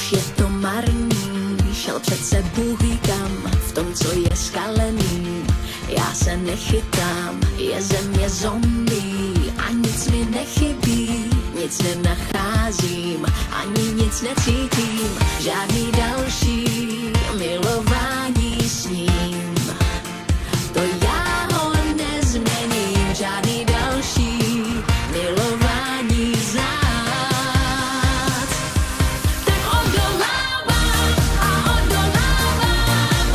Už je to marný, šel přece Bůh ví kam, v tom, co je skalený. Já se nechytám, je země zombie a nic mi nechybí, nic nenacházím, ani nic necítím, žádný další milování s ním. To já ho nezměním, žádný další milování znát. Tak odolávám a odolávám,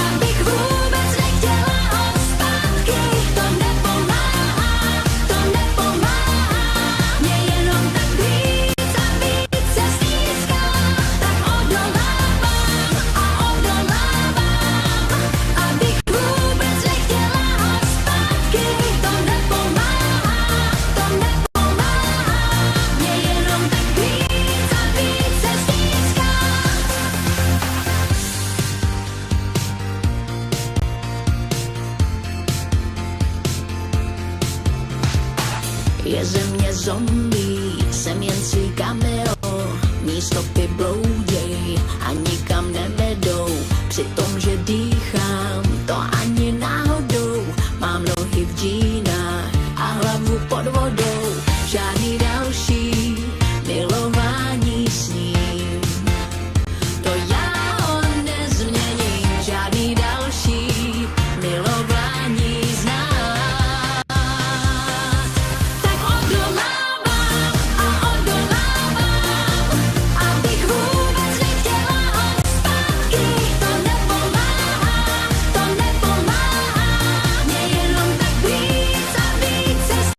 abych vůbec nechtěla ho zpátky. To nepomáhá, mě jenom tak víc a víc se stýská. Tak odolávám a odolávám, abych vůbec nechtěla ho zpátky. To nepomáhá, mě jenom tak víc a víc se stýská. Je země zombie, jsem jen svý cameo, mý stopy blouděj a nikam nevedou, přitom, že dýchám, to ani náhodou, mám nohy v džínách a hlavu pod vodou.